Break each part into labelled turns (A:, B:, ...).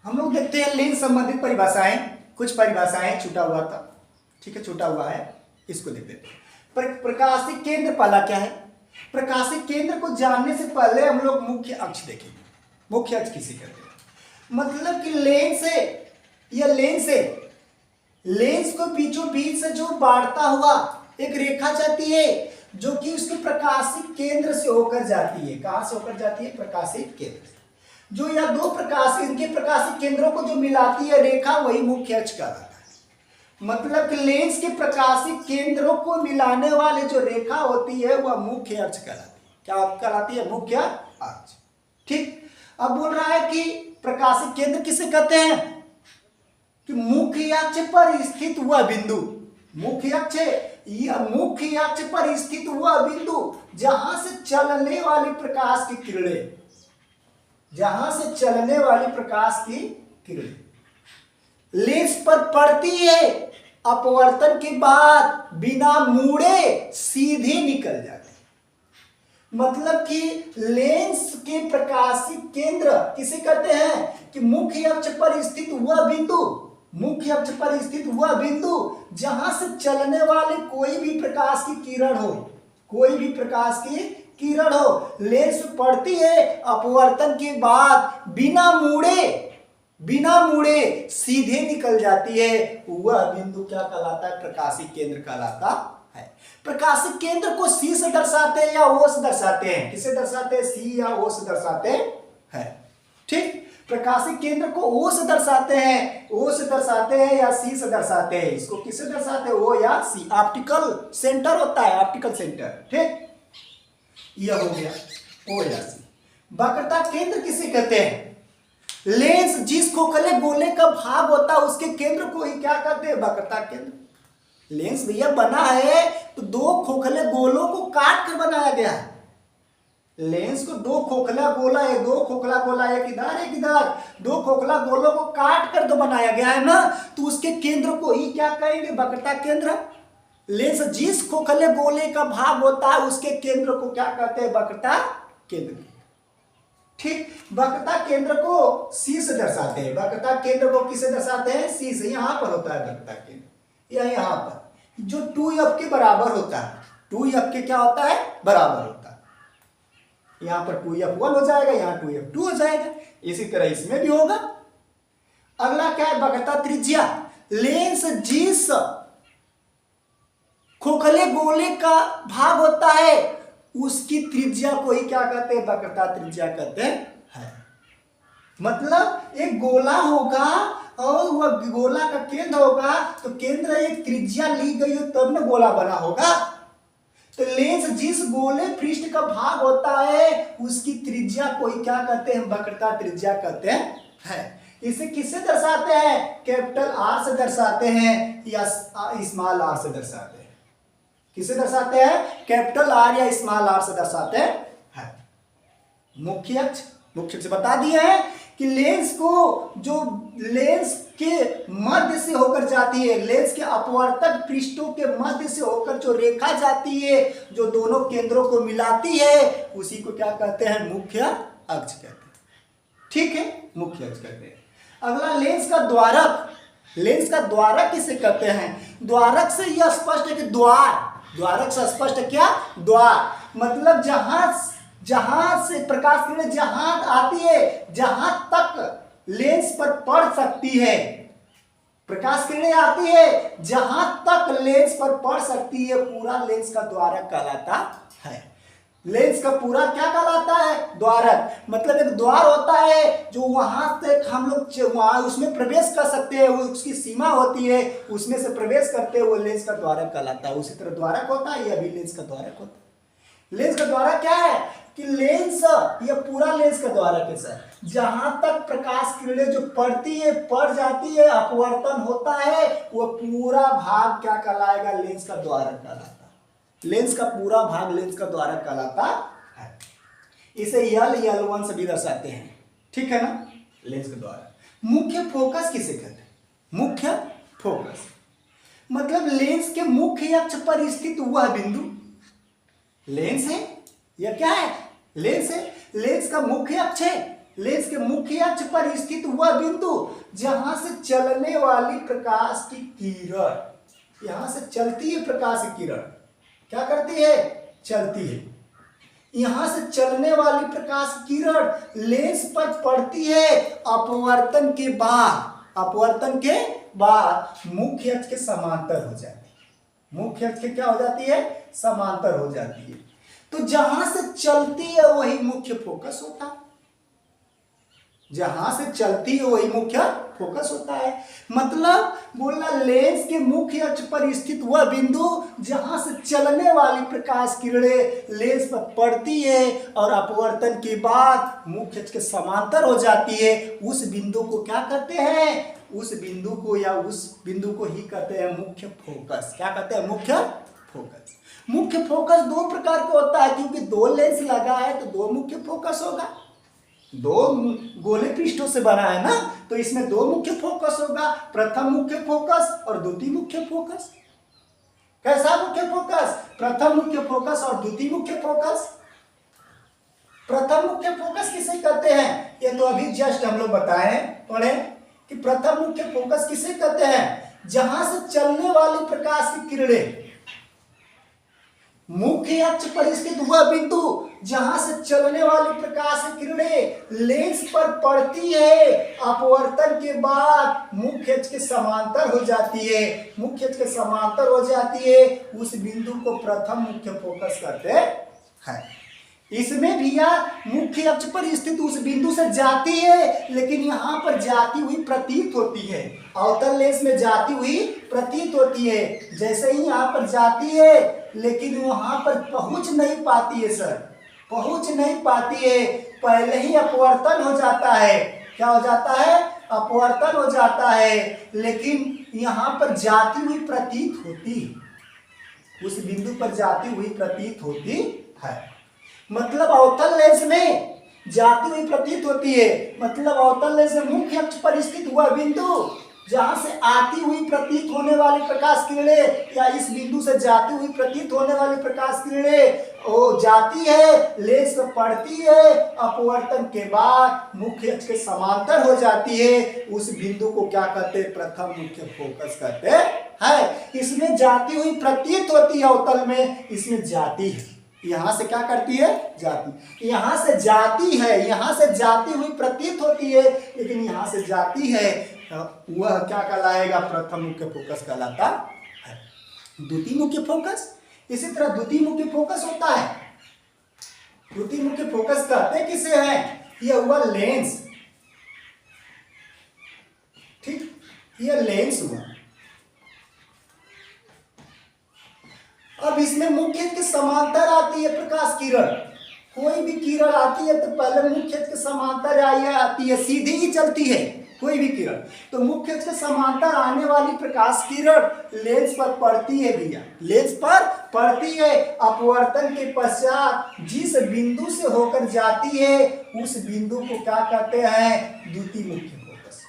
A: हम लोग देखते हैं लेंस संबंधित परिभाषाएं, कुछ परिभाषाएं छूटा हुआ था, ठीक है, छूटा हुआ है, इसको देख लेते हैं। प्रकाशिक केंद्र पहला क्या है? प्रकाशिक केंद्र को जानने से पहले हम लोग मुख्य अक्ष देखेंगे। मुख्य अक्ष किसे कहते हैं? मतलब कि लेंस है या लेंस है, लेंस को बीचों बीच से जो बांटता हुआ एक रेखा जाती है जो कि उसके प्रकाशिक केंद्र से होकर जाती है। कहां से होकर जाती है? प्रकाशिक केंद्र से। जो या दो प्रकाश, इनके प्रकाशिक केंद्रों को जो मिलाती है रेखा, वही मुख्य अक्ष कहलाता है। मतलब कि लेंस के प्रकाशिक केंद्रों को मिलाने वाली जो रेखा होती है वह मुख्य अक्ष कहलाती है। क्या कहलाती है? मुख्य अक्ष। ठीक। अब बोल रहा है कि प्रकाशिक केंद्र किसे कहते हैं? कि मुख्य अक्ष पर स्थित हुआ बिंदु। मुख्य अक्ष, यह मुख्य अक्ष पर स्थित हुआ बिंदु जहां से चलने वाली प्रकाश की किरणें, जहां से चलने वाली प्रकाश की किरणें लेंस पर पड़ती है, अपवर्तन के बाद बिना मुड़े सीधे निकल जाती है। मतलब कि लेंस के प्रकाशिक केंद्र किसे कहते हैं? कि मुख्य अक्ष पर स्थित हुआ बिंदु, मुख्य अक्ष पर स्थित हुआ बिंदु जहां से चलने वाले कोई भी प्रकाश की किरण हो, कोई भी प्रकाश की किरण हो, लेंस पड़ती है, अपवर्तन के बाद बिना मुड़े सीधे निकल जाती है, वह बिंदु क्या कहलाता है? प्रकाशिक केंद्र कहलाता है। प्रकाशिक केंद्र को सी से दर्शाते हैं या ओ से दर्शाते हैं? किसे दर्शाते हैं? सी या ओ से दर्शाते हैं। ठीक। प्रकाशिक केंद्र को ओ से दर्शाते हैं, ओ से दर्शाते हैं या सी से दर्शाते हैं? इसको किससे दर्शाते हैं? ओ या सी। ऑप्टिकल सेंटर होता है, ऑप्टिकल सेंटर। ठीक, यह हो गया ओ या सी। वक्रता केंद्र किसे कहते हैं? लेंस जिस खोखले गोले का भाग होता है उसके केंद्र को ही क्या कहते हैं? वक्रता केंद्र। लेंस भैया बना है तो दो खोखले गोलों को काट कर बनाया गया है। लेंस को दो खोखला गोला है, दो खोखला गोला, एक इधर एक इधर, दो खोखला गोलों को काट कर तो बनाया गया है ना, तो उसके केंद्र को ही क्या कहेंगे? वक्रता केंद्र। लेंस जिस खोखले गोले का भाग होता है उसके केंद्र को क्या कहते हैं? वक्रता केंद्र। ठीक। वक्रता केंद्र को सी से दर्शाते हैं। वक्रता केंद्र को किसे दर्शाते हैं? सी से। यहां पर होता है वक्रता केंद्र, या यहां पर जो 2f के बराबर होता है। 2f के क्या होता है? बराबर होता है। यहां पर 2f1 हो जाएगा, यहां 2f2 हो जाएगा। इसी तरह इसमें भी होगा। अगला क्या है? वक्रता त्रिज्या। लेंस जिस खोखले गोले का भाग होता है उसकी त्रिज्या को ही क्या कहते हैं? वक्रता त्रिज्या कहते हैं। मतलब एक गोला होगा और वह गोला का केंद्र होगा, तो केंद्र एक त्रिज्या ली गई हो तब न गोला बना होगा। तो लेंस जिस गोले पृष्ठ का भाग होता है उसकी त्रिज्या को ही क्या कहते हैं? वक्रता त्रिज्या कहते हैं। इसे किससे दर्शाते हैं? कैपिटल आर से दर्शाते हैं या स्मॉल आर से दर्शाते हैं? किसे दर्शाते हैं? कैपिटल आर या स्मॉल आर से दर्शाते हैं। मुख्य अक्ष, मुख्य अक्ष बता दिए हैं कि लेंस को जो लेंस के मध्य से होकर जाती है, लेंस के अपवर्तक पृष्ठों के मध्य से होकर जो रेखा जाती है जो दोनों केंद्रों को मिलाती है उसी को क्या कहते हैं? मुख्य अक्ष कहते हैं। ठीक है, मुख्य अक्ष कहते हैं। अगला लेंस का द्वारक। लेंस का द्वारक किसे कहते हैं? द्वारक से यह स्पष्ट है कि द्वार, द्वारक से स्पष्ट है क्या? द्वार। मतलब जहां से प्रकाश किरणें जहां आती है, जहां तक लेंस पर पड़ सकती है, प्रकाश किरणें आती है जहां तक लेंस पर पड़ सकती है, पूरा लेंस का द्वारक कहलाता है। लेंस का पूरा क्या कहलाता है? द्वारक। मतलब एक द्वार होता है जो वहां तक हम लोग वहां उसमें प्रवेश कर सकते हैं, उसकी सीमा होती है, उसमें से प्रवेश करते हैं, वो लेंस का द्वारक कहलाता है। उसी तरह द्वारक होता है, यह भी लेंस का द्वारक होता है। लेंस का द्वारक क्या है? कि लेंस, यह पूरा लेंस का द्वारक है सर, जहां तक प्रकाश किरणें जो पड़ती है, पड़ जाती है, अपवर्तन होता है, वो पूरा भाग क्या कहलाएगा? लेंस का द्वारक कहलाता है। लेंस का पूरा भाग लेंस का द्वारक कहलाता है। इसे L1 से भी दर्शाते हैं। ठीक है ना? लेंस का द्वारक। मुख्य फोकस किसे कहते हैं? मुख्य फोकस मतलब लेंस के मुख्य अक्ष पर स्थित हुआ बिंदु। लेंस है या क्या है? लेंस है। लेंस का मुख्य अक्ष है, लेंस के मुख्य अक्ष पर स्थित हुआ बिंदु जहां से चलने वाली प्रकाश की किरण, यहां से चलती है प्रकाश की किरण, क्या करती है, चलती है, यहां से चलने वाली प्रकाश की किरण लेंस पर पड़ती है, अपवर्तन के बाद, अपवर्तन के बाद मुख्य अक्ष के समांतर हो जाती है, मुख्य अक्ष के क्या हो जाती है, समांतर हो जाती है। तो जहां से चलती है वही मुख्य फोकस होता है, जहां से चलती है वही मुख्य फोकस होता है। मतलब बोलना लेंस के मुख्य अक्ष पर स्थित वह बिंदु जहां से चलने वाली प्रकाश किरणें लेंस पर पड़ती है और अपवर्तन के बाद मुख्य अक्ष के समांतर हो जाती है, उस बिंदु को क्या कहते हैं, उस बिंदु को या उस बिंदु को ही कहते हैं मुख्य फोकस। क्या कहते हैं, मुख्य फोकस। मुख्य फोकस दो प्रकार का होता है, क्योंकि दो लेंस लगा है तो दो मुख्य फोकस होगा, दो गोले पृष्ठों से बना है ना, तो इसमें दो मुख्य फोकस होगा, प्रथम मुख्य फोकस और द्वितीय मुख्य फोकस। कैसा मुख्य फोकस, प्रथम मुख्य फोकस और द्वितीय मुख्य फोकस। प्रथम मुख्य फोकस किसे कहते हैं, ये तो अभी जस्ट हम लोग बताए पढ़े कि प्रथम मुख्य फोकस किसे कहते हैं, जहां से चलने वाली प्रकाश की किरणें मुख्य अक्ष पर स्थित हुआ बिंदु जहां से चलने वाली प्रकाश की किरणें लेंस पर पड़ती है, अपवर्तन के बाद मुख्य अक्ष के समांतर हो जाती है, मुख्य अक्ष के समांतर हो जाती है, उस बिंदु को प्रथम मुख्य फोकस कहते हैं। इसमें भी यह मुख्य अक्ष पर स्थित उस बिंदु से जाती है, लेकिन यहां पर जाती हुई प्रतीत होती है, अवतल लेंस में जाती हुई प्रतीत होती है। जैसे ही यहां पर जाती है लेकिन वहां पर पहुंच नहीं पाती है सर, पहुंच नहीं पाती है, पहले ही अपवर्तन हो जाता है। क्या हो जाता है, अपवर्तन हो जाता है, लेकिन यहां पर जाती हुई प्रतीत होती है, उस बिंदु पर जाती हुई प्रतीत होती है। मतलब अवतल लेंस में जाती हुई प्रतीत होती है, मतलब अवतल लेंस में मुख्य अक्ष पर स्थित हुआ बिंदु जहां से आती हुई प्रतीत होने वाली प्रकाश किरणें या इस बिंदु से जाती हुई प्रतीत होने वाली प्रकाश किरणें वो जाती है, लेंस पर पड़ती है, अपवर्तन के बाद मुख्य अक्ष के समांतर हो जाती है, उस बिंदु को क्या कहते हैं, प्रथम मुख्य फोकस कहते हैं। इसमें जाती हुई प्रतीत होती है अवतल में, इसमें जाती है, यहां से क्या करती है, जाती, यहां से जाती है, यहां से जाती हुई प्रतीत होती है, लेकिन यहां से जाती है, वह क्या कहलाएगा, प्रथम मुख्य फोकस कहलाता है। द्वितीय मुख्य फोकस, इसी तरह द्वितीय मुख्य फोकस होता है। द्वितीय मुख्य फोकस कहते किसे हैं, यह हुआ लेंस, ठीक, यह लेंस हुआ। अब इसमें मुख्य के समांतर आती है प्रकाश किरण, कोई भी किरण आती है तो पहले मुख्य के समांतर आती है, सीधी ही चलती है कोई भी किरण, तो मुख्य के समांतर आने वाली प्रकाश किरण लेंस पर पड़ती है भैया, लेंस पर पड़ती है, अपवर्तन के पश्चात जिस बिंदु से होकर जाती है उस बिंदु को क्या कहते हैं, द्वितीय मुख्य फोकस।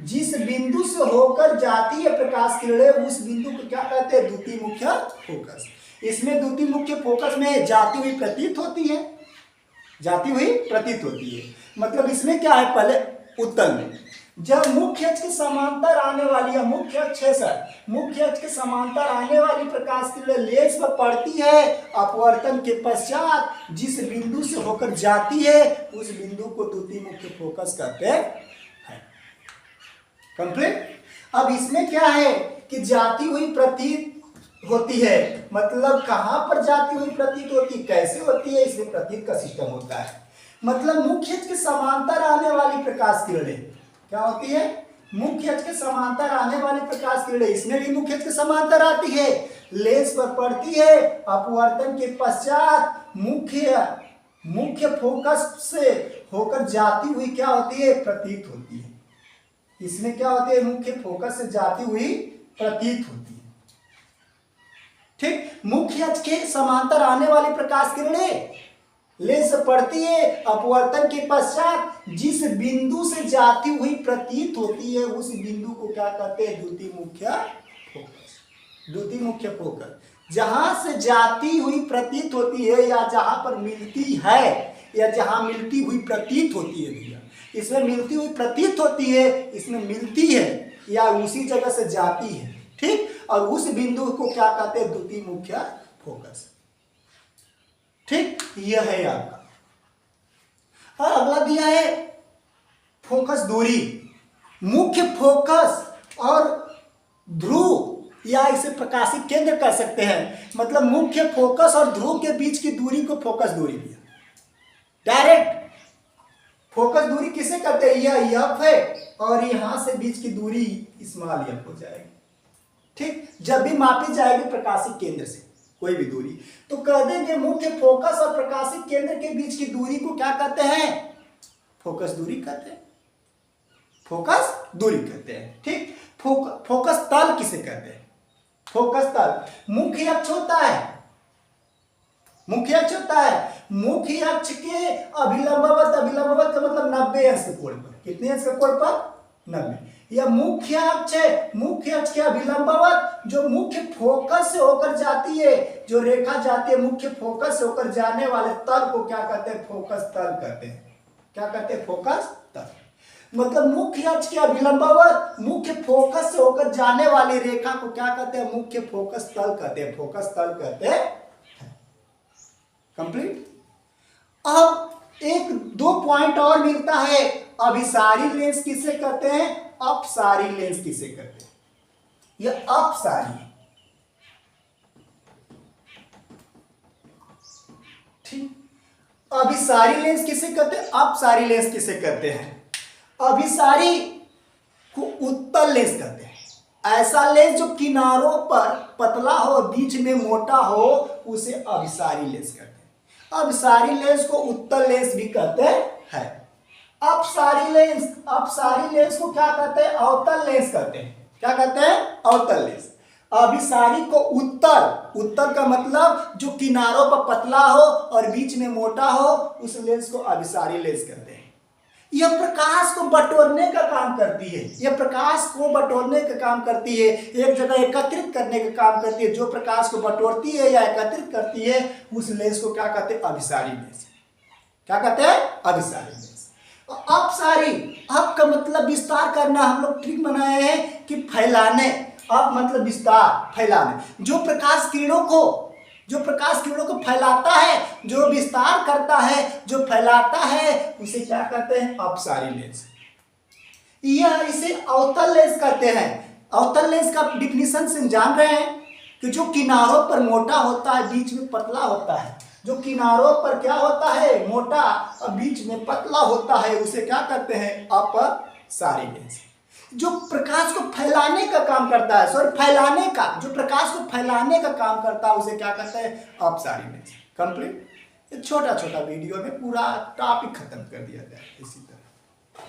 A: जिस बिंदु से होकर जाती है प्रकाश किरणें उस बिंदु को क्या कहते हैं, द्वितीय मुख्य फोकस। इसमें द्वितीय मुख्य फोकस में जाती हुई प्रतीत होती है, जाती हुई प्रतीत होती है। मतलब इसमें क्या है, पहले उत्तल में जब मुख्य अक्ष के समांतर आने वाली, या मुख्य अक्ष है सर, मुख्य अक्ष के समांतर आने वाली प्रकाश किरणें लेंस पर पड़ती है, अपवर्तन के पश्चात जिस बिंदु से होकर जाती है उस बिंदु को द्वितीय मुख्य फोकस कहते हैं। कंप्लीट। अब इसमें क्या है कि जाती हुई प्रतीत होती है, मतलब कहां पर जाती हुई प्रतीत होती, कैसे होती है, इसमें प्रतीत का सिस्टम होता है। मतलब मुख्य अक्ष के समांतर आने वाली प्रकाश किरणें क्या होती है, मुख्य अक्ष के समांतर आने वाली प्रकाश किरणें, इसमें भी मुख्य अक्ष के समांतर आती है, लेंस पर पड़ती है, अपवर्तन के पश्चात मुख्य फोकस से होकर जाती हुई क्या होती है, प्रतीत होती है। इसमें क्या होती है, मुख्य फोकस से जाती हुई प्रतीत होती है, ठीक। मुख्य अक्ष के समांतर आने वाली प्रकाश किरणें लेंस से पड़ती है, अपवर्तन के पश्चात जिस बिंदु से जाती हुई प्रतीत होती है उस बिंदु को क्या कहते हैं, द्वितीय मुख्य फोकस। द्वितीय मुख्य फोकस जहां से जाती हुई प्रतीत होती है, या जहां पर मिलती है, या जहां मिलती हुई प्रतीत होती है भैया, इसमें मिलती हुई प्रतीत होती है, इसमें मिलती है या उसी जगह से जाती है, ठीक। और उस बिंदु को क्या कहते हैं, द्वितीय मुख्य फोकस, ठीक। यह है आपका। और अगला दिया है फोकस दूरी। मुख्य फोकस और ध्रुव या इसे प्रकाशित केंद्र कर सकते हैं, मतलब मुख्य फोकस और ध्रुव के बीच की दूरी को फोकस दूरी दिया। डायरेक्ट फोकस दूरी किसे कहते हैं, यह एफ है और यहां से बीच की दूरी स्मॉल एफ हो जाएगी, ठीक। जब भी मापी जाएगी प्रकाशित केंद्र से कोई भी दूरी, तो कह देंगे मुख्य फोकस और प्रकाशित केंद्र के बीच की दूरी को क्या कहते हैं, फोकस दूरी कहते हैं, फोकस दूरी कहते हैं, ठीक। फोकस तल किसे कहते हैं, फोकस तल मुख्य अक्ष होता है, मुख्य अक्ष होता है, मुख्य अक्ष के अभिलंबवत, अभिलंबवत का मतलब 90 अंश के कोण पर, कितने अंश के कोण पर, 90। यह मुख्य अक्ष है, मुख्य अक्ष के अभिलंबवत जो मुख्य फोकस से होकर जाती है, जो रेखा जाती है मुख्य फोकस से होकर जाने वाले तल को क्या कहते हैं, फोकस तल कहते हैं। क्या कहते हैं, फोकस तल। मतलब मुख्य अक्ष के अभिलंबवत मुख्य फोकस से होकर जाने वाली रेखा को क्या कहते हैं, मुख्य फोकस तल कहते हैं, फोकस तल कहते हैं। कंप्लीट। अब एक दो पॉइंट और मिलता है, अभिसारी लेंस किसे कहते हैं, अपसारी लेंस किसे कहते हैं, यह अपसारी है, ठीक। अभिसारी लेंस किसे कहते हैं, अपसारी लेंस किसे कहते हैं। अभिसारी को उत्तल लेंस कहते हैं, ऐसा लेंस जो किनारों पर पतला हो बीच में मोटा हो उसे अभिसारी लेंस कहते हैं। अभिसारी लेंस को उत्तल लेंस भी कहते हैं। अपसारी लेंस, अपसारी लेंस को क्या कहते हैं, अवतल लेंस कहते हैं। क्या कहते हैं, अवतल लेंस। अभिसारी को उत्तल, उत्तल का मतलब जो किनारों पर पतला हो और बीच में मोटा हो उस लेंस को अभिसारी लेंस कहते हैं। यह प्रकाश को बटोरने का काम करती है, यह प्रकाश को बटोरने का काम करती है, एक जगह एकत्रित करने का काम करती है। जो प्रकाश को बटोरती है या एकत्रित करती है उस लेंस को क्या कहते हैं, अभिसारी लेंस। क्या कहते हैं, अभिसारी लेंस। अपसारी, अप का मतलब विस्तार करना, हम लोग ट्रिक बनाए हैं कि फैलाने, अप मतलब विस्तार, फैलाने। जो प्रकाश किरणों को, जो प्रकाश किरणों को फैलाता है, जो विस्तार करता है, जो फैलाता है उसे क्या कहते हैं, अपसारी लेंस। यह इसे अवतल लेंस कहते हैं। अवतल लेंस का डिफिनीशन से जान रहे हैं कि जो किनारों पर मोटा होता है बीच में पतला होता है, जो किनारों पर क्या होता है, मोटा और बीच में पतला होता है उसे क्या कहते हैं, अपसारी लेंस। जो प्रकाश को फैलाने का काम करता है, सॉरी फैलाने का, जो प्रकाश को फैलाने का काम करता है उसे क्या कहते हैं, अपसारी लेंस। कंप्लीट। छोटा छोटा वीडियो में पूरा टॉपिक खत्म कर दिया जाए इसी तरह।